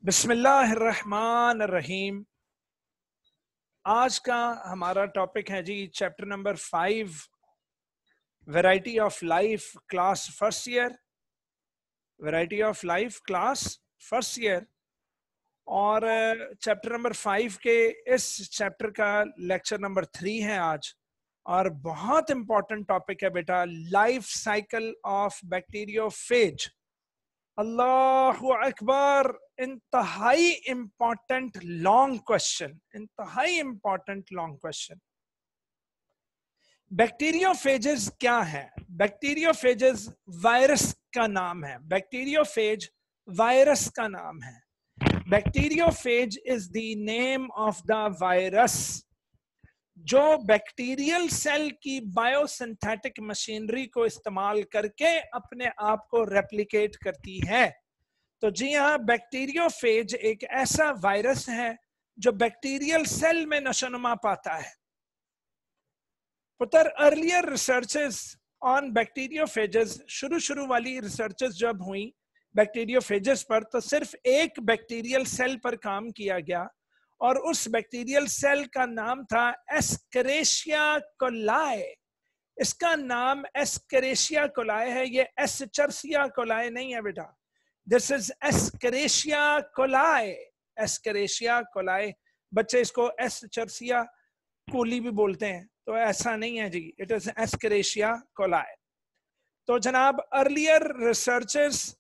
बिस्मिल्लाहिर्रहमानिर्रहीम। आज का हमारा टॉपिक है जी chapter number 5, variety of life class first year. Variety of life class first year और चैप्टर नंबर 5 के इस चैप्टर का लेक्चर नंबर 3 है आज। और बहुत इंपॉर्टेंट टॉपिक है बेटा, लाइफ साइकिल ऑफ बैक्टीरियोफेज। अल्लाहु अकबर। इंतहाई इंपॉर्टेंट लॉन्ग क्वेश्चन, इंतहाई इंपॉर्टेंट लॉन्ग क्वेश्चन। बैक्टीरियोफेजेस क्या है? बैक्टीरियोफेजेस वायरस का नाम है। बैक्टीरियोफेज वायरस का नाम है। Bacteriophage is the name of the virus जो बैक्टीरियल सेल की बायोसिंथेटिक मशीनरी को इस्तेमाल करके अपने आप को रेप्लिकेट करती है। तो जी हाँ, बैक्टीरियोफेज एक ऐसा वायरस है जो बैक्टीरियल सेल में नशोनुमा पाता है। पुत्र, अर्लियर रिसर्चेस ऑन बैक्टीरियोफेजेस, शुरू वाली रिसर्चेस जब हुई बैक्टीरियोफेजेस पर, तो सिर्फ एक बैक्टीरियल सेल पर काम किया गया और उस बैक्टीरियल सेल का नाम था एस्केरेशिया कोलाई। इसका नाम एस्केरेशिया कोलाई है, ये एस्चर्सिया कोलाई नहीं है बेटा। This is Escherichia coli. Escherichia coli, बच्चे इसको एस्चर्सिया कोली भी बोलते हैं, तो ऐसा नहीं है जी, इट इज एस्केरेशिया कोलाई। तो जनाब, अर्लियर रिसर्चेस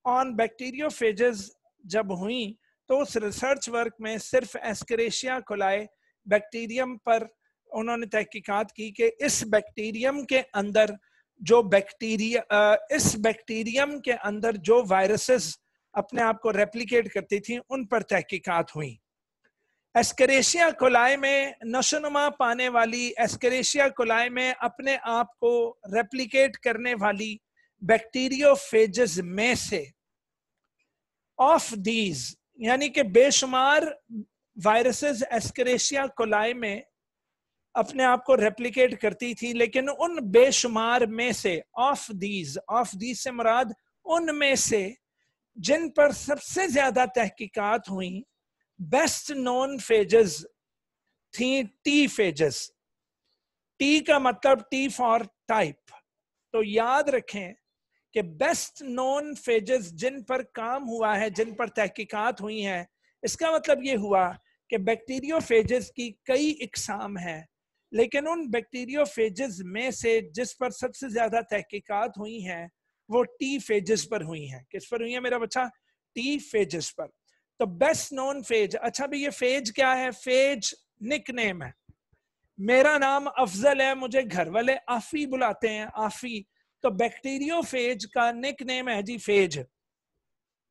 ऑन बैक्टीरियोफेजेस जब हुई तो उस रिसर्च वर्क में सिर्फ एस्केरेशिया कोलाई बैक्टीरियम पर उन्होंने तहकीकात की कि इस बैक्टीरियम के अंदर जो इस बैक्टीरियम के अंदर जो वायरसेस अपने आप को रेप्लिकेट करती थी उन पर तहकीकात हुई। एस्केरेशिया कोलाई में नशोनुमा पाने वाली, एस्केरेशिया कोलाई में अपने आप को रेप्लिकेट करने वाली बैक्टीरियोफेजेस में से ऑफ दीज, यानी कि बेशुमार वायरसेस एस्केरेशिया कोलाई में अपने आप को रेप्लिकेट करती थी, लेकिन उन बेशुमार में से ऑफ दीज से मुराद उनमें से जिन पर सबसे ज्यादा तहकीकात हुई, बेस्ट नोन फेजेस थी टी फेजेस। टी का मतलब टी फॉर टाइप। तो याद रखें कि बेस्ट नोन फेजेस जिन पर काम हुआ है, जिन पर तहकीकात हुई हैं, इसका मतलब ये हुआ कि बैक्टीरियोफेजेस की कई इकसाम हैं, लेकिन उन बैक्टीरियोफेजेस में से जिस पर सबसे ज्यादा तहकीकात हुई हैं वो टी फेजेस पर हुई हैं। किस पर हुई है मेरा बच्चा? टी फेजेस पर। तो बेस्ट नोन फेज, अच्छा भी ये फेज क्या है? फेज निकनेम है। मेरा नाम अफजल है, मुझे घर वाले आफी बुलाते हैं, आफी। तो बैक्टीरियोफेज का निकनेम है जी फेज।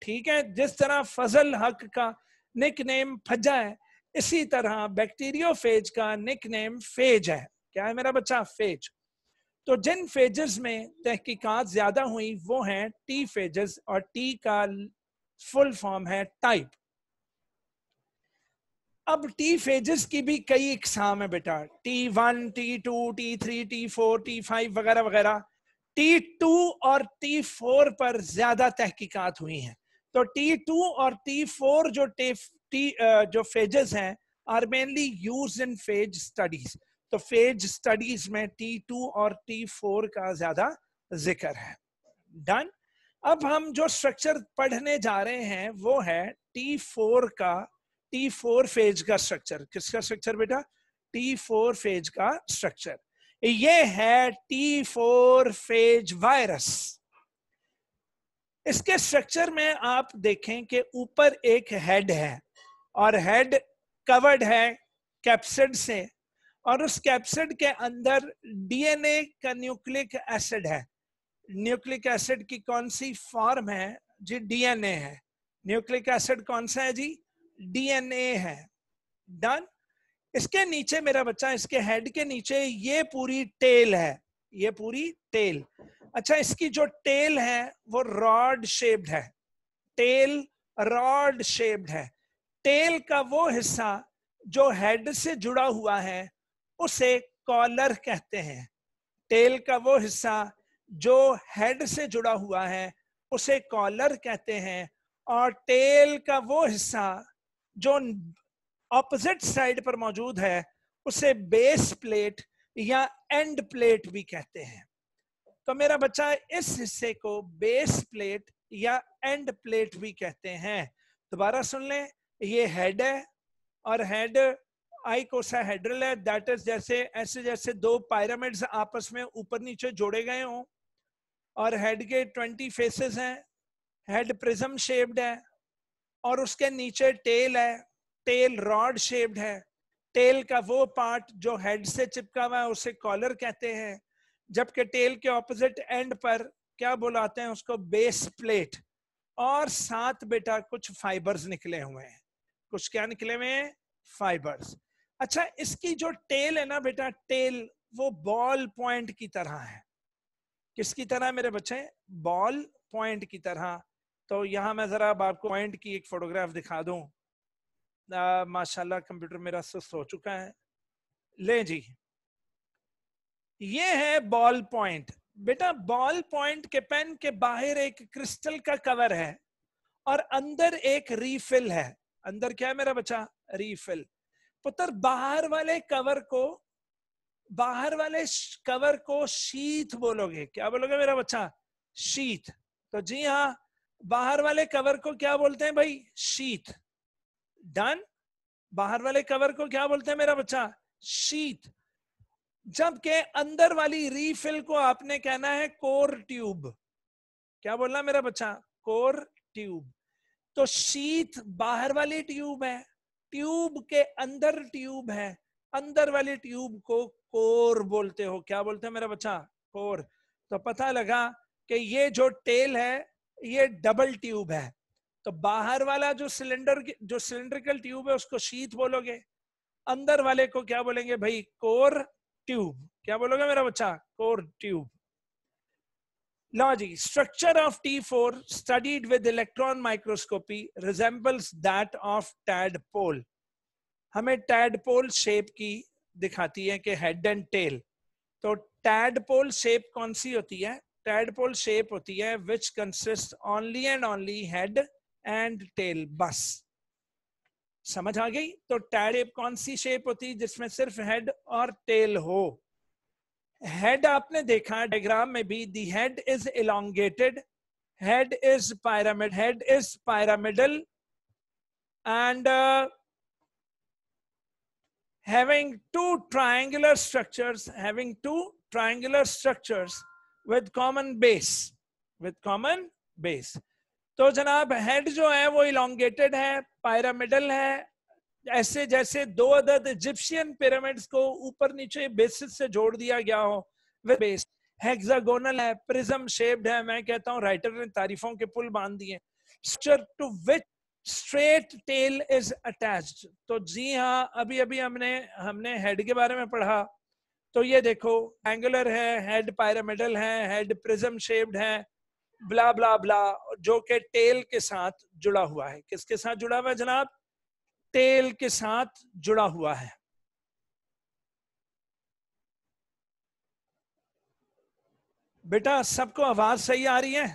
ठीक है, जिस तरह फजल हक का निकनेम फज्जा है, इसी तरह बैक्टीरियोफेज का निकनेम फेज है। क्या है मेरा बच्चा? फेज। तो जिन फेजेस में तहकीकात ज्यादा हुई वो हैं टी फेजेस, और टी का फुल फॉर्म है टाइप। अब टी फेजेस की भी कई इकसाम है बेटा, T1, T2, T3, T4, T5 वगैरह वगैरह। T2 और T4 पर ज्यादा तहकीकात हुई हैं। तो T2 और T4 जो फेजेस हैं are mainly used in phage studies. तो फेज स्टडीज में T2 और T4 का ज्यादा जिक्र है। डन। अब हम जो स्ट्रक्चर पढ़ने जा रहे हैं वो है T4 फेज का स्ट्रक्चर। किसका स्ट्रक्चर बेटा? T4 फेज का स्ट्रक्चर। ये है T4 फेज वायरस। इसके स्ट्रक्चर में आप देखें कि ऊपर एक हेड है और हेड कवर्ड है कैप्सिड से, और उस कैप्सिड के अंदर डीएनए का न्यूक्लिक एसिड है। न्यूक्लिक एसिड की कौन सी फॉर्म है जी? डीएनए है। न्यूक्लिक एसिड कौन सा है जी? डीएनए है। डन। इसके नीचे मेरा बच्चा, इसके हेड के नीचे ये पूरी टेल है, ये पूरी टेल। अच्छा, इसकी जो टेल है वो रॉड शेप्ड है। टेल रॉड शेप्ड है। टेल का वो हिस्सा जो हेड से जुड़ा हुआ है उसे कॉलर कहते हैं। टेल का वो हिस्सा जो हेड से जुड़ा हुआ है उसे कॉलर कहते हैं, और टेल का वो हिस्सा जो ऑपोजिट साइड पर मौजूद है उसे बेस प्लेट या एंड प्लेट भी कहते हैं। तो मेरा बच्चा इस हिस्से को बेस प्लेट या एंड प्लेट भी कहते हैं। दोबारा सुन लें, ये हेड है और हेड आइकोसाहेड्रल है, दैट इज जैसे ऐसे जैसे दो पिरामिड्स आपस में ऊपर नीचे जोड़े गए हों, और हेड के 20 फेसेस हैं, हेड प्रिज्म शेप्ड है, और उसके नीचे टेल है, टेल रॉड शेप्ड है। टेल का वो पार्ट जो हेड से चिपका हुआ है उसे कॉलर कहते हैं, जबकि टेल के ऑपोजिट एंड पर क्या बुलाते हैं उसको, बेस प्लेट। और साथ बेटा कुछ फाइबर्स निकले हुए हैं, कुछ क्या निकले हुए हैं, फाइबर्स। अच्छा, इसकी जो टेल है ना बेटा, टेल वो बॉल पॉइंट की तरह है। किसकी तरह मेरे बच्चे, बॉल पॉइंट की तरह। तो यहां मैं जरा अब आपको पॉइंट की एक फोटोग्राफ दिखा दूं। माशाल्लाह कंप्यूटर मेरा सुस्त हो चुका है। ले जी, ये है बॉल पॉइंट। बेटा बॉल पॉइंट के पेन के बाहर एक क्रिस्टल का कवर है और अंदर एक रीफिल है। अंदर क्या है मेरा बच्चा, रीफिल। पुत्र बाहर वाले कवर को, बाहर वाले कवर को शीथ बोलोगे। क्या बोलोगे मेरा बच्चा, शीथ। तो जी हाँ, बाहर वाले कवर को क्या बोलते हैं भाई, शीथ। डन। बाहर वाले कवर को क्या बोलते हैं मेरा बच्चा, शीथ। जबकि अंदर वाली रीफिल को आपने कहना है कोर ट्यूब। क्या बोलना मेरा बच्चा, कोर ट्यूब। तो शीथ बाहर वाली ट्यूब है, ट्यूब के अंदर ट्यूब है, अंदर वाली ट्यूब को कोर बोलते हो। क्या बोलते हैं मेरा बच्चा, कोर। तो पता लगा कि ये जो टेल है ये डबल ट्यूब है। तो बाहर वाला जो सिलेंड्रिकल ट्यूब है उसको शीथ बोलोगे, अंदर वाले को क्या बोलेंगे भाई, कोर ट्यूब। क्या बोलोगे मेरा बच्चा, core tube. Logy, structure of T4 studied with electron microscopy resembles that of tadpole. हमें tadpole shape की दिखाती है कि head and tail। तो tadpole shape कौन सी होती है, tadpole shape होती है which consists only and only head and tail। बस समझ आ गई। तो tadpole कौन सी shape होती है जिसमें सिर्फ head और tail हो। हेड आपने देखा डायग्राम में भी, the head is elongated, head is pyramidal and having two triangular structures with common base, तो जनाब हेड जो है वो elongated है, pyramidal है, ऐसे जैसे दो अदद इजिप्शियन पिरामिड्स को ऊपर नीचे बेसिस से जोड़ दिया गया हो विद बेस। हेक्सागोनल है, प्रिज्म शेप्ड है, मैं कहता हूं राइटर ने तारीफों के पुल बांध दिए। Structure to which straight tail is attached. तो जी हाँ, अभी अभी हमने हेड के बारे में पढ़ा। तो ये देखो एंगुलर है, हेड पिरामिडल है, हेड प्रिज्म शेप्ड है, ब्ला ब्ला ब्ला, जो कि टेल के साथ जुड़ा हुआ है। किसके साथ जुड़ा हुआ है जनाब, टेल के साथ जुड़ा हुआ है। बेटा सबको आवाज सही आ रही है?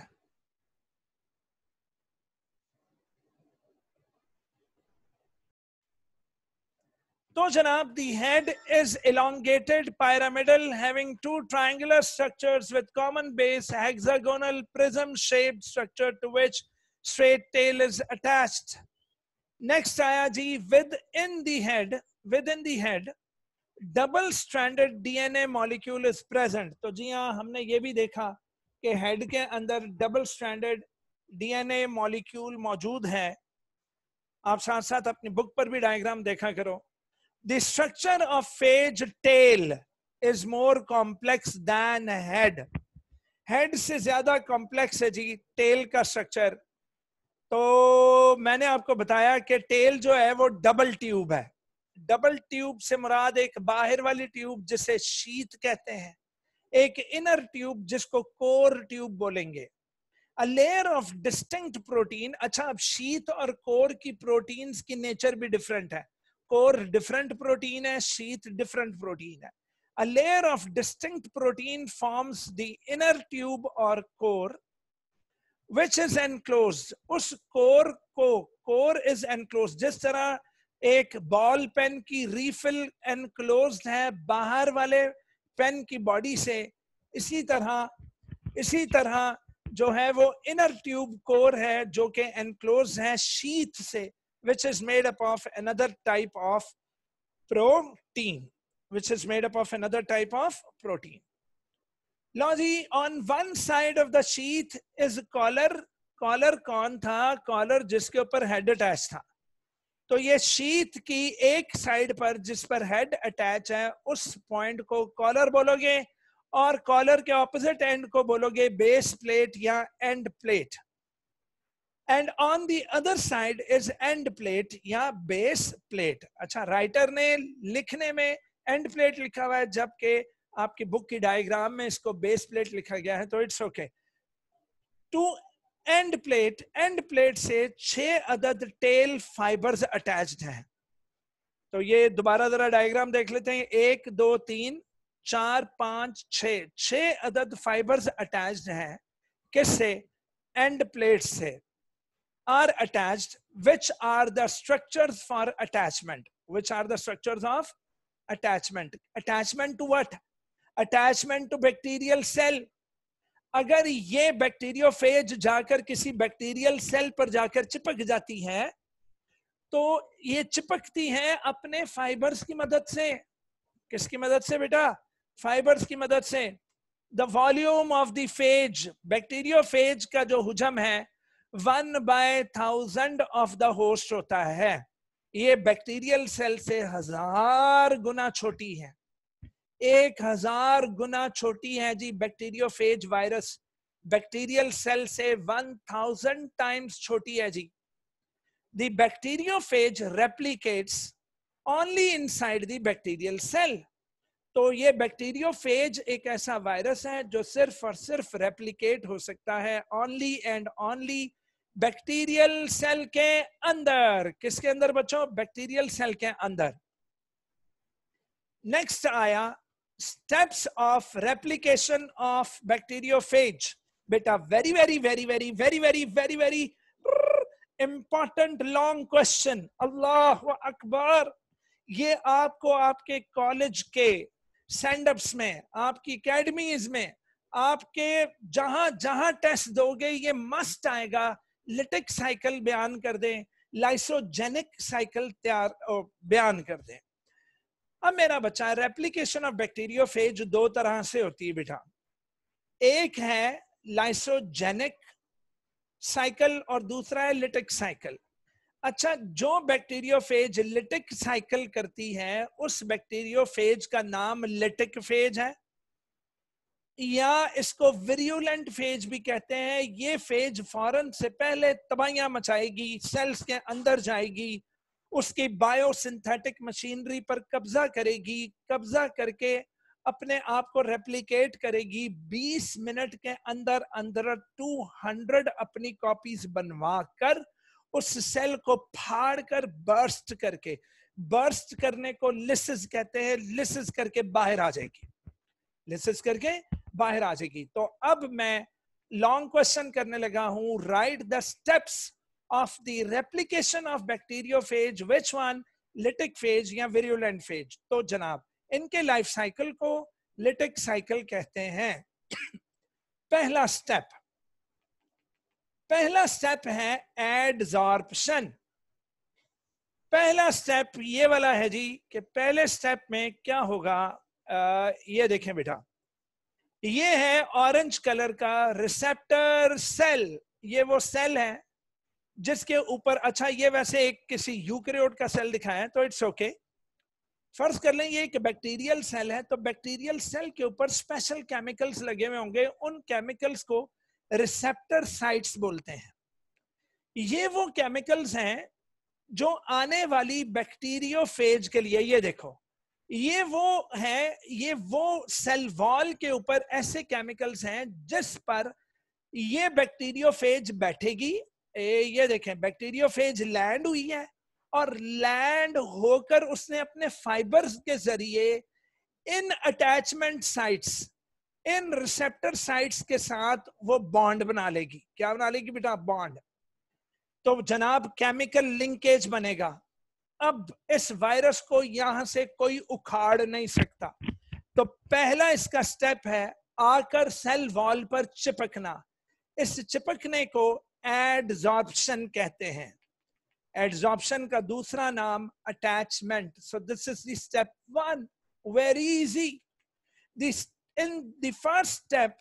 तो जनाब the head is elongated pyramidal having two triangular structures with common base, hexagonal prism shaped structure to which straight tail is attached। Next आया जी, within the head double stranded DNA molecule is present. तो जी हाँ, हमने ये भी देखा कि head के अंदर डबल स्ट्रैंडेड डीएनए मॉलिक्यूल मौजूद है। आप साथ साथ अपनी बुक पर भी डायग्राम देखा करो। The structure of phage tail is more complex than head. Head से ज्यादा कॉम्प्लेक्स है जी टेल का स्ट्रक्चर। तो मैंने आपको बताया कि टेल जो है वो डबल ट्यूब है। डबल ट्यूब से मुराद एक बाहर वाली ट्यूब जिसे शीथ कहते हैं, एक इनर ट्यूब जिसको कोर ट्यूब बोलेंगे। A layer of distinct protein. अच्छा, अब शीथ और कोर की प्रोटीन्स की नेचर भी डिफरेंट है। कोर डिफरेंट प्रोटीन है, शीथ डिफरेंट प्रोटीन है। A layer of distinct protein forms the inner tube और कोर which is enclosed, उस कोर को, कोर is enclosed, जिस तरह एक बॉल पेन की रीफिल एनक्लोज्ड है बाहर वाले पेन की बॉडी से, इसी तरह जो है वो इनर ट्यूब कोर है जो कि एनक्लोज है शीथ से, which is made up of another type of protein, लो जी, on one side of the sheath is collar. Collar कौन था? कॉलर जिसके ऊपर हेड अटैच था। तो ये शीथ की एक साइड पर जिस पर हेड अटैच है उस पॉइंट को कॉलर बोलोगे, और कॉलर के ऑपोजिट एंड को बोलोगे बेस प्लेट या end plate. And on the other side is end plate या बेस प्लेट। अच्छा, राइटर ने लिखने में एंड प्लेट लिखा हुआ है, जबकि आपकी बुक की डायग्राम में इसको बेस प्लेट लिखा गया है, तो it's okay. To end plate से 6 अदद टेल फाइबर्स अटैच्ड हैं। तो ये दोबारा जरा डायग्राम देख लेते हैं। 1 2 3 4 5 6 अदद फाइबर्स अटैच्ड हैं। किससे? एंड प्लेट से। Are attached, which are the structures for attachment, which are the structures of attachment. Attachment to what? Attachment to bacterial cell. अगर ये बैक्टीरियोफेज जाकर किसी बैक्टीरियल सेल पर जाकर चिपक जाती है, तो ये चिपकती हैं अपने फाइबर्स की मदद से। किसकी मदद से बेटा? फाइबर्स की मदद से। The volume of the phase, bacteriophage का जो हुजम है 1/1000 ऑफ द होस्ट होता है। ये बैक्टीरियल सेल से 1000 गुना छोटी है, 1000 गुना छोटी है जी बैक्टीरियोफेज वायरस। बैक्टीरियल सेल से 1000 टाइम्स छोटी है जी। The bacteriophage replicates only inside the bacterial cell. तो ये बैक्टीरियोफेज एक ऐसा वायरस है जो सिर्फ और सिर्फ रेप्लिकेट हो सकता है only and only bacterial cell के अंदर। किसके अंदर बच्चों? बैक्टीरियल सेल के अंदर। नेक्स्ट आया steps of replication of bacteriophage. बेटा very very very very very very very very important long question. अल्लाह अकबर। ये आपको आपके कॉलेज के स्टैंडअप्स में, आपकी एकेडमीज में, आपके जहां जहां टेस्ट दोगे ये मस्ट आएगा। लिटिक साइकिल बयान कर दें, लाइसोजेनिक साइकिल बयान कर दें। अब मेरा बच्चा, रेप्लिकेशन ऑफ बैक्टीरियोफेज 2 तरह से होती है बेटा। एक है लाइसोजेनिक साइकिल और दूसरा है लिटिक साइकिल। अच्छा, जो बैक्टीरियोफेज लिटिक साइकिल करती है उस बैक्टीरियोफेज का नाम लिटिक फेज है, या इसको विरुलेंट फेज भी कहते हैं। ये फेज फौरन से पहले तबाहियां मचाएगी, सेल्स के अंदर जाएगी, उसकी बायोसिंथेटिक मशीनरी पर कब्जा करेगी, कब्जा करके अपने आप को रेप्लिकेट करेगी। 20 मिनट के अंदर अंदर 200 अपनी कॉपीज बनवा कर उस सेल को फाड़ कर बर्स्ट करके, बर्स्ट करने को लिसिस कहते हैं, लिसिस करके बाहर आ जाएगी, लिसिस करके बाहर आ जाएगी। तो अब मैं लॉन्ग क्वेश्चन करने लगा हूं। Right the steps of the replication of bacteriophage, which one? Lytic phase या विरुलेंट फेज। तो जनाब इनके लाइफ साइकिल को लिटिक साइकिल कहते हैं। पहला स्टेप है एडसॉर्प्शन। पहला स्टेप ये वाला है जी कि पहले स्टेप में क्या होगा। ये देखें बेटा, ये है ऑरेंज कलर का रिसेप्टर सेल। ये वो सेल है जिसके ऊपर, अच्छा ये वैसे एक किसी यूकैरियोट का सेल दिखाया है तो इट्स ओके। फर्ज कर लें ये एक बैक्टीरियल सेल है, तो बैक्टीरियल सेल के ऊपर स्पेशल केमिकल्स लगे हुए होंगे। उन केमिकल्स को रिसेप्टर साइट्स बोलते हैं। ये वो केमिकल्स हैं जो आने वाली बैक्टीरियोफेज के लिए, ये देखो, ये वो है, ये वो सेल वॉल के ऊपर ऐसे केमिकल्स हैं जिस पर ये बैक्टीरियोफेज बैठेगी। ये देखें, बैक्टीरियोफेज लैंड हुई है और लैंड होकर उसने अपने फाइबर्स के जरिए in attachment sites, in receptor sites के साथ वो बॉन्ड बना लेगी। क्या बना लेगी बेटा? बॉन्ड। तो जनाब केमिकल लिंकेज बनेगा। अब इस वायरस को यहां से कोई उखाड़ नहीं सकता। तो पहला इसका स्टेप है आकर सेल वॉल पर चिपकना। इस चिपकने को एडजॉर्प्शन कहते हैं। एडजॉर्प्शन का दूसरा नाम attachment. So this is the step 1, very easy. This in the first step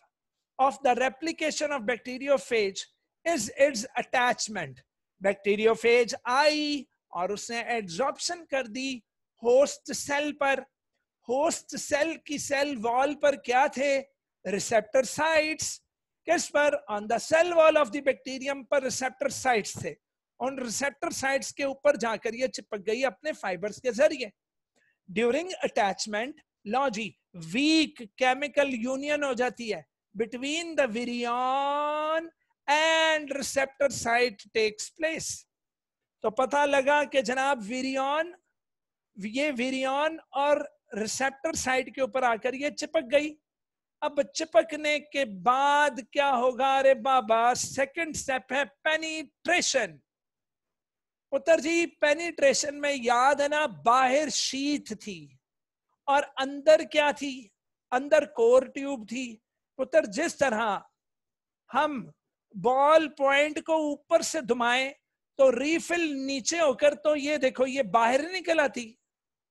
of the replication of bacteriophage is its attachment. Bacteriophage आई और उसने एड्सॉर्प्शन कर दी होस्ट सेल पर। होस्ट सेल की सेल वॉल पर क्या थे? Receptor sites. किस पर? On the cell wall of the bacterium पर रिसेप्टर साइट्स थे। उन रिसेप्टर साइट्स के ऊपर जाकर ये चिपक गई अपने फाइबर्स के जरिए। ड्यूरिंग अटैचमेंट लो जी वीक केमिकल यूनियन हो जाती है between the virion and receptor site takes place. तो पता लगा कि जनाब विरियन, ये विरियन और रिसेप्टर साइट के ऊपर आकर ये चिपक गई। अब चिपकने के बाद क्या होगा? अरे बाबा, सेकंड स्टेप है पेनिट्रेशन। पुत्र जी पेनिट्रेशन में याद है ना, बाहर शीथ थी और अंदर क्या थी? अंदर कोर ट्यूब थी। पुत्र जिस तरह हम बॉल पॉइंट को ऊपर से घुमाएं तो रीफिल नीचे होकर, तो ये देखो ये बाहर निकल आती,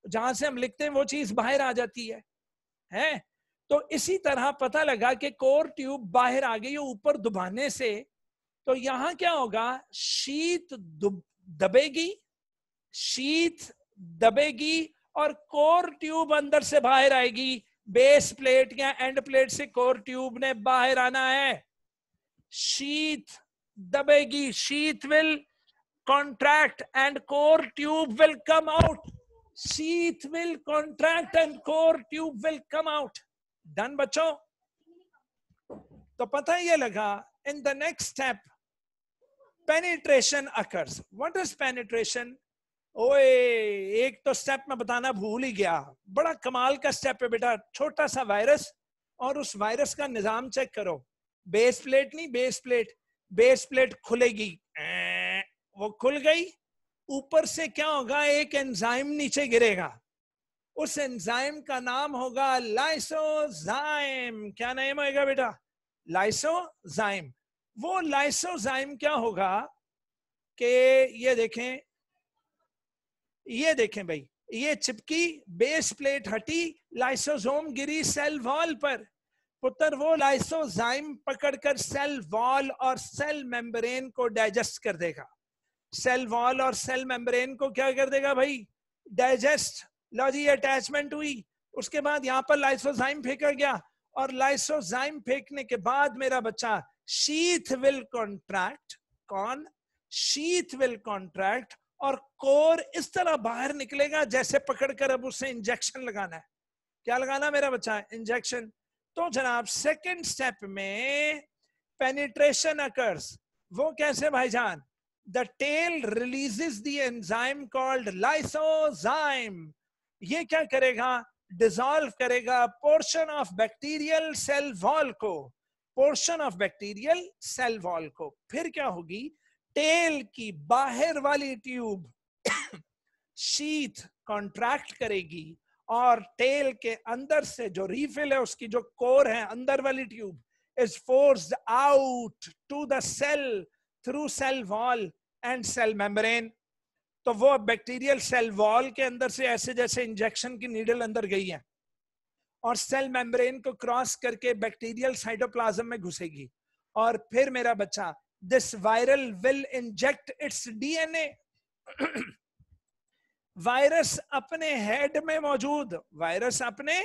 जहां से हम लिखते हैं वो चीज बाहर आ जाती है? तो इसी तरह पता लगा कि कोर ट्यूब बाहर आ गई ऊपर दबाने से। तो यहां क्या होगा? शीत दबेगी, शीत दबेगी और कोर ट्यूब अंदर से बाहर आएगी। बेस प्लेट या एंड प्लेट से कोर ट्यूब ने बाहर आना है। शीत दबेगी, sheath will contract and core tube will come out. Sheath will contract and core tube will come out. Done बच्चों? तो पता ये लगा in the next step penetration occurs. What is penetration? ओए, एक तो स्टेप में बताना भूल ही गया, बड़ा कमाल का स्टेप है बेटा। छोटा सा वायरस और उस वायरस का निजाम चेक करो। बेस प्लेट नहीं, बेस प्लेट, बेस प्लेट खुलेगी, वो खुल गई। ऊपर से क्या होगा? एक एंजाइम नीचे गिरेगा। उस एंजाइम का नाम होगा लाइसोजाइम। क्या नाम होगा बेटा? लाइसोजाइम। वो लाइसोजाइम क्या होगा कि ये देखें भाई, ये चिपकी, बेस प्लेट हटी, लाइसोसोम गिरी सेल वॉल पर। पुत्र वो लाइसोजाइम पकड़कर सेल वॉल और सेल मेम्ब्रेन को डाइजेस्ट कर देगा। सेल वॉल और सेल मेम्ब्रेन को क्या कर देगा भाई? डाइजेस्ट। लो जी अटैचमेंट हुई, उसके बाद यहाँ पर लाइसोजाइम फेंका गया और लाइसोजाइम फेंकने के बाद मेरा बच्चा शीथ विल कॉन्ट्रैक्ट। कौन? शीथ विल कॉन्ट्रैक्ट और कोर इस तरह बाहर निकलेगा जैसे पकड़कर अब उसे इंजेक्शन लगाना है। क्या लगाना मेरा बच्चा? इंजेक्शन। तो जनाब सेकंड स्टेप में पेनिट्रेशन अकर्स। वो कैसे भाईजान? The tail releases the enzyme called lysozyme. ये क्या करेगा? डिसॉल्व करेगा portion of bacterial cell wall को, portion of bacterial cell wall को। फिर क्या होगी? टेल की बाहर वाली ट्यूब शीथ कॉन्ट्रैक्ट करेगी और टेल के अंदर से जो रीफिल है, उसकी जो कोर है, अंदर वाली tube is forced out to the cell through cell wall and cell membrane. तो वो बैक्टीरियल सेल वॉल के अंदर से ऐसे जैसे इंजेक्शन की नीडल अंदर गई है और सेल मेम्ब्रेन को क्रॉस करके बैक्टीरियल साइटोप्लाज्म में घुसेगी। और फिर मेरा बच्चा this viral will inject it's DNA. Virus अपने हेड में मौजूद, वायरस अपने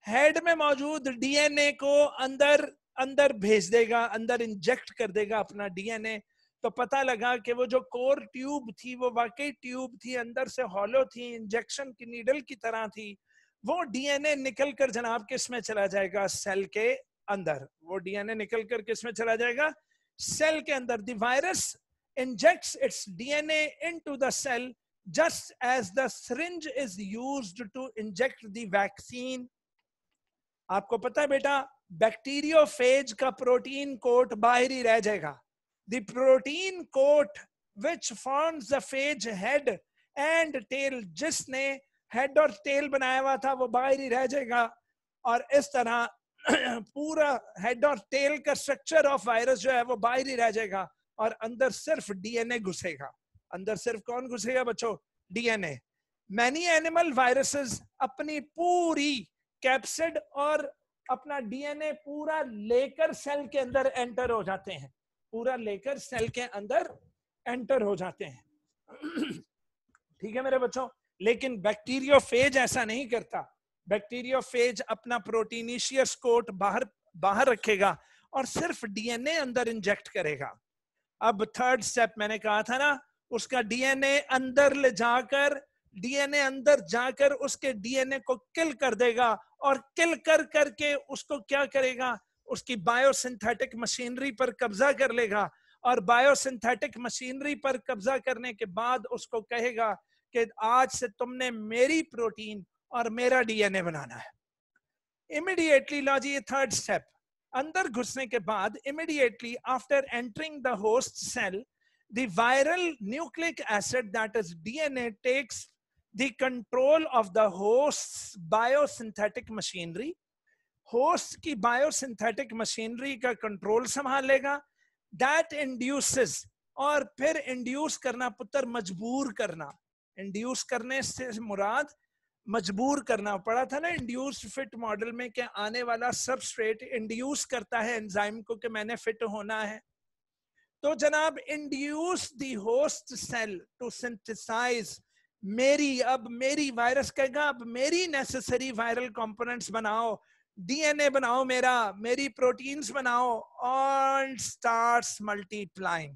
हेड में मौजूद डीएनए को अंदर भेज देगा, अंदर इंजेक्ट कर देगा अपना डीएनए। तो पता लगा कि वो जो कोर ट्यूब थी वो वाकई ट्यूब थी, अंदर से हॉलो थी, इंजेक्शन की नीडल की तरह थी। वो डीएनए निकल कर जनाब किस में चला जाएगा? सेल के अंदर। वो डीएनए निकल कर किस में चला जाएगा? सेल के अंदर। The virus injects its DNA into the cell just as the syringe is used to inject the vaccine. आपको पता है बेटा बैक्टीरियोफेज का प्रोटीन कोट बाहर ही रह जाएगा. The protein coat which forms the phage head and tail, जिसने हेड और टेल बनाया हुआ था वो बाहर ही रह जाएगा. और इस तरह पूरा हेड और टेल का स्ट्रक्चर ऑफ वायरस जो है वो बाहर ही रह जाएगा और अंदर सिर्फ डीएनए घुसेगा. अंदर सिर्फ कौन घुसेगा बच्चों? डीएनए. मैनी एनिमल वायरसेस अपनी पूरी कैप्सिड और अपना डीएनए पूरा लेकर सेल के अंदर एंटर हो जाते हैं. पूरा लेकर सेल के अंदर एंटर हो जाते हैं. ठीक है मेरे बच्चों. लेकिन बैक्टीरियोफेज ऐसा नहीं करता. बैक्टीरियोफेज अपना प्रोटीनिशियस कोट बाहर रखेगा और सिर्फ डीएनए अंदर इंजेक्ट करेगा. अब थर्ड स्टेप मैंने कहा था ना, उसका डीएनए अंदर ले जाकर, डीएनए अंदर जाकर उसके डीएनए को किल कर देगा और किल कर करके उसको क्या करेगा? उसकी बायोसिंथेटिक मशीनरी पर कब्जा कर लेगा और बायोसिंथेटिक मशीनरी पर कब्जा करने के बाद उसको कहेगा कि आज से तुमने मेरी प्रोटीन और मेरा डीएनए बनाना है. इमीडिएटली लो जी, ये थर्ड स्टेप. अंदर घुसने के बाद immediately after entering the host cell, the viral nucleic acid, that is DNA, takes the control of the host's biosynthetic machinery. host की biosynthetic machinery का कंट्रोल संभाल लेगा. that induces, और फिर induce करना पुत्र मजबूर करना. induce करने से मुराद मजबूर करना. पढ़ा था ना इंड्यूस्ड फिट मॉडल में कि आने वाला सबस्ट्रेट इंड्यूस करता है एंजाइम को कि मैंने फिट होना है. तो जनाब induce the host cell to synthesise मेरी, अब मेरी वायरस कहेगा अब मेरी नेसेसरी वायरल कंपोनेंट्स बनाओ, डीएनए बनाओ, मेरी प्रोटीन्स बनाओ, और starts multiplying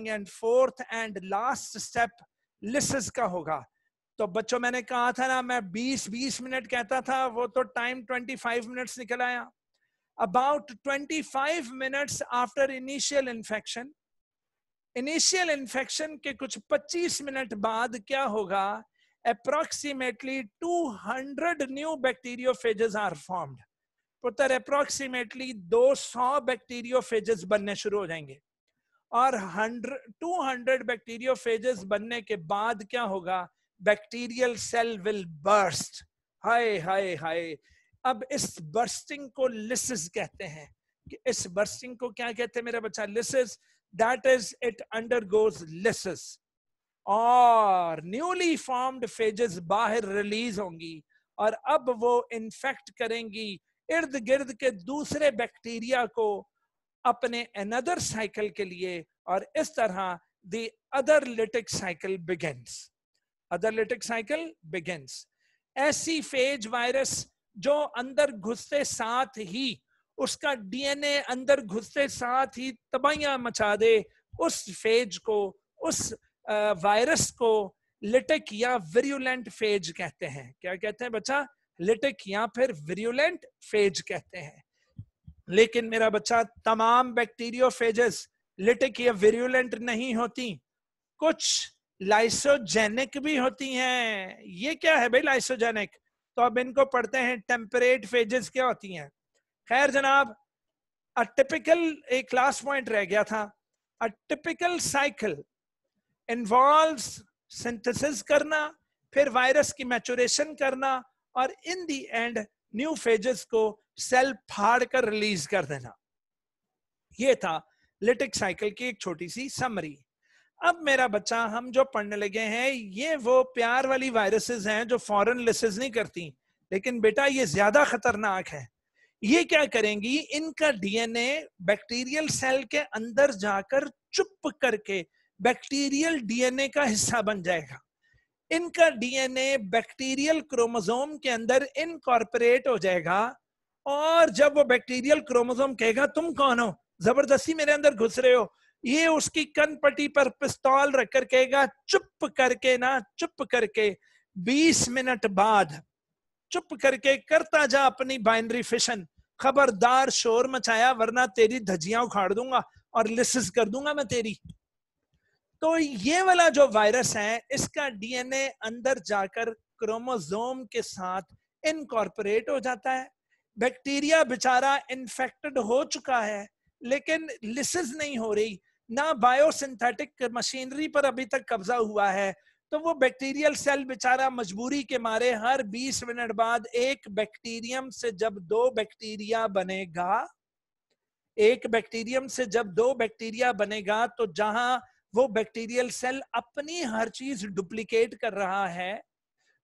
and fourth and last step lysis का होगा. तो बच्चों मैंने कहा था ना, मैं 20 मिनट कहता था, वो तो टाइम 25 मिनट्स निकल आया. About 25 minutes after initial infection के कुछ 25 मिनट बाद क्या होगा? Approximately 200 new bacteriophages are formed. पुत्र approximately 200 bacteriophages बनने शुरू हो जाएंगे और 200 bacteriophages बनने के बाद क्या होगा? Bacterial cell will burst. हाय हाय हाय. अब इस बर्स्टिंग को लिसिस कहते हैं. कि इस बर्स्टिंग को क्या कहते हैं मेरा बच्चा? Lysis. That is it undergoes lysis और न्यूली फॉर्म्ड फेजेस बाहर रिलीज होंगी और अब वो इन्फेक्ट करेंगी इर्द गिर्द के दूसरे बैक्टीरिया को अपने अनदर साइकिल के लिए. और इस तरह the other lytic cycle begins. ऐसी फेज वायरस जो अंदर घुसते साथ ही उसका डीएनए अंदर घुसते साथ ही तबाहियां मचा दे, उस फेज को, उस वायरस को लिटिक या विरुलेंट फेज कहते हैं. क्या कहते हैं बच्चा? लिटिक या फिर विरुलेंट फेज कहते हैं. लेकिन मेरा बच्चा तमाम बैक्टीरियोफेजेस लिटिक या विरुलेंट नहीं होती. कुछ लाइसोजेनिक भी होती हैं. ये क्या है भाई लाइसोजेनिक? तो अब इनको पढ़ते हैं. टेम्परेट फेजेस क्या होती हैं? खैर जनाब, अ टिपिकल, एक क्लास पॉइंट रह गया था. A typical cycle involves synthesis करना, फिर वायरस की मैचुरेशन करना और इन दी एंड न्यू फेजेस को सेल फाड़ कर रिलीज कर देना. ये था लिटिक साइकिल की एक छोटी सी समरी. अब मेरा बच्चा हम जो पढ़ने लगे हैं ये वो प्यार वाली वायरसेस हैं जो फॉरेन लिसिस नहीं करती. लेकिन बेटा ये ज्यादा खतरनाक है. ये क्या करेंगी? इनका डीएनए बैक्टीरियल सेल के अंदर जाकर चुप करके बैक्टीरियल डीएनए का हिस्सा बन जाएगा. इनका डीएनए बैक्टीरियल क्रोमोसोम के अंदर इनकॉर्पोरेट हो जाएगा और जब वो बैक्टीरियल क्रोमोसोम कहेगा तुम कौन हो, जबरदस्ती मेरे अंदर घुस रहे हो, ये उसकी कनपट्टी पर पिस्तौल रखकर कहेगा चुप करके 20 मिनट बाद चुप करके करता जा अपनी बाइनरी फिशन, खबरदार शोर मचाया वरना तेरी धजियां उखाड़ दूंगा और लिसिस कर दूंगा मैं तेरी. तो ये वाला जो वायरस है इसका डीएनए अंदर जाकर क्रोमोसोम के साथ इनकॉर्पोरेट हो जाता है. बैक्टीरिया बेचारा इन्फेक्टेड हो चुका है लेकिन लिसिस नहीं हो रही, ना बायोसिंथेटिक मशीनरी पर अभी तक कब्जा हुआ है, तो वो बैक्टीरियल सेल बेचारा मजबूरी के मारे हर 20 मिनट बाद एक बैक्टीरियम से जब 2 बैक्टीरिया बनेगा, एक बैक्टीरियम से जब 2 बैक्टीरिया बनेगा, तो जहां वो बैक्टीरियल सेल अपनी हर चीज डुप्लीकेट कर रहा है,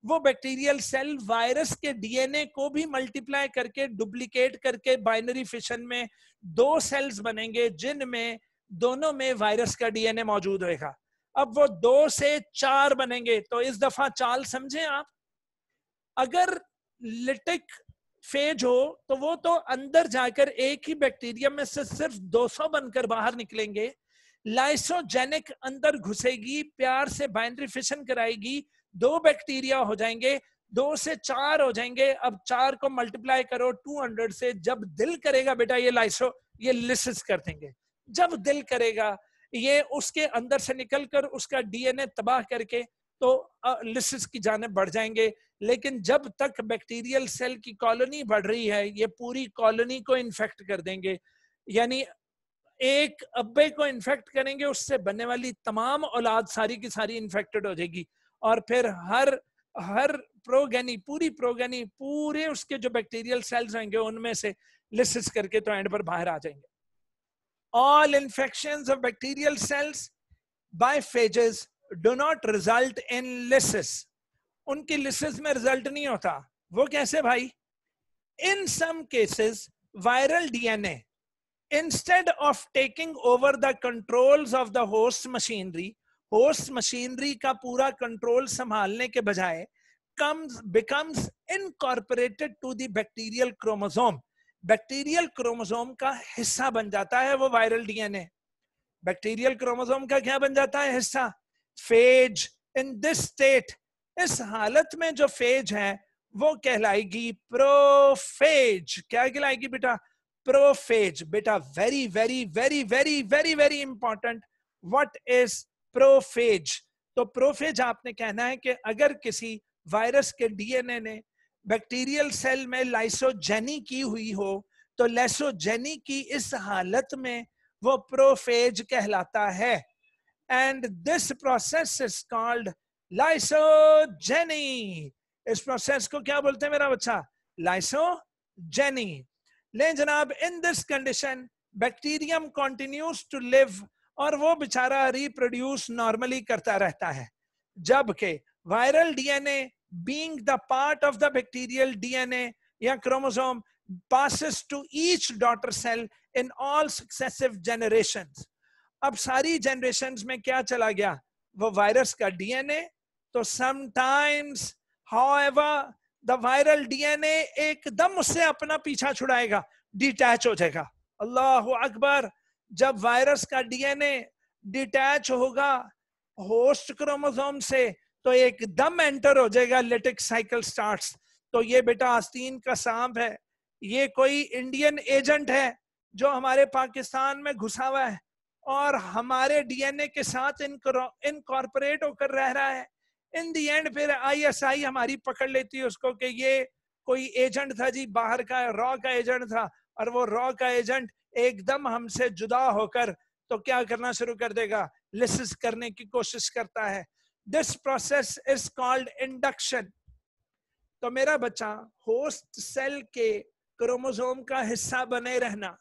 वो बैक्टीरियल सेल वायरस के डीएनए को भी मल्टीप्लाई करके डुप्लीकेट करके बाइनरी फिशन में 2 सेल्स बनेंगे जिनमें दोनों में वायरस का डीएनए मौजूद होगा। अब वो 2 से 4 बनेंगे। तो इस दफा चाल समझें आप, अगर लिटिक फेज हो तो वो तो अंदर जाकर एक ही बैक्टीरियम में से सिर्फ 200 बनकर बाहर निकलेंगे। लाइसोजेनिक अंदर घुसेगी, प्यार से बाइनरी फिशन कराएगी, 2 बैक्टीरिया हो जाएंगे, 2 से 4 हो जाएंगे। अब 4 को मल्टीप्लाई करो 200 से, जब दिल करेगा बेटा ये लिसिस कर देंगे। जब दिल करेगा ये उसके अंदर से निकलकर उसका डीएनए तबाह करके तो लिसिस की जाने बढ़ जाएंगे। लेकिन जब तक बैक्टीरियल सेल की कॉलोनी बढ़ रही है, ये पूरी कॉलोनी को इन्फेक्ट कर देंगे। यानी एक अब्बे को इन्फेक्ट करेंगे, उससे बनने वाली तमाम औलाद सारी की सारी इन्फेक्टेड हो जाएगी, और फिर हर प्रोगेनी पूरे उसके जो बैक्टीरियल सेल्स होंगे उनमें से लिसिस करके तो एंड पर बाहर आ जाएंगे। All infections of bacterial cells by phages do not result in lysis. उनकी lysis में रिजल्ट नहीं होता। वो कैसे भाई? In some cases viral DNA, instead of taking over the controls of the host machinery का पूरा कंट्रोल संभालने के बजाय becomes incorporated to the bacterial chromosome, bacterial chromosome का हिस्सा बन जाता है वो वायरल डीएनए। बैक्टीरियल क्रोमोसोम का क्या बन जाता है? हिस्सा। फेज इन दिस स्टेट, इस हालत में जो फेज है वो कहलाएगी प्रोफेज। क्या कहलाएगी बेटा? प्रोफेज। बेटा very very very very very very important, what is prophase? तो प्रोफेज आपने कहना है कि अगर किसी वायरस के डीएनए ने बैक्टीरियल सेल में लाइसोजेनी की हुई हो तो लाइसोजेनी की इस हालत में वो प्रोफेज कहलाता है। And this process is called lysogeny. इस प्रोसेस को क्या बोलते हैं मेरा बच्चा? लाइसोजेनी। ले जनाब, in this condition bacterium continues to live, और वो बेचारा रिप्रोड्यूस नॉर्मली करता रहता है, जबकि viral DNA being the part of the bacterial DNA या chromosome passes to each daughter cell in all successive generations. अब सारी generations में क्या चला गया? वो वायरस का डीएनए। तो sometimes however the viral DNA एकदम उससे अपना पीछा छुड़ाएगा, डिटैच हो जाएगा। अल्लाहु अकबर। जब वायरस का डीएनए डिटैच होगा होस्ट क्रोमोसोम से तो एकदम एंटर हो जाएगा, लिटिक साइकिल स्टार्ट्स। तो ये बेटा आस्तीन का सांप है, ये कोई इंडियन एजेंट है जो हमारे पाकिस्तान में घुसा हुआ है और हमारे डीएनए के साथ इनकॉर्पोरेट होकर रह रहा है। इन दी एंड फिर आईएसआई हमारी पकड़ लेती है उसको कि ये कोई एजेंट था जी, बाहर का रॉ का एजेंट था, और वो रॉ का एजेंट एकदम हमसे जुदा होकर तो क्या करना शुरू कर देगा? लिसिस करने की कोशिश करता है। This process is called induction. तो मेरा बच्चा होस्ट सेल के क्रोमोसोम का हिस्सा बने रहना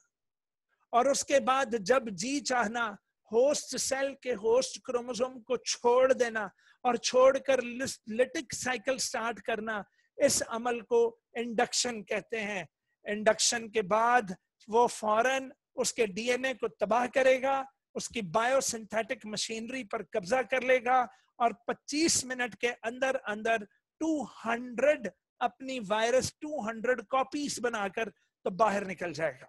और उसके बाद जब जी चाहना होस्ट सेल के होस्ट क्रोमोसोम को छोड़ देना और छोड़कर लिटिक साइकिल स्टार्ट करना, इस अमल को इंडक्शन कहते हैं। इंडक्शन के बाद वो फौरन उसके डीएनए को तबाह करेगा, उसकी बायोसिंथेटिक मशीनरी पर कब्जा कर लेगा और 25 मिनट के अंदर अंदर 200 अपनी वायरस 200 कॉपीज बनाकर तो बाहर निकल जाएगा।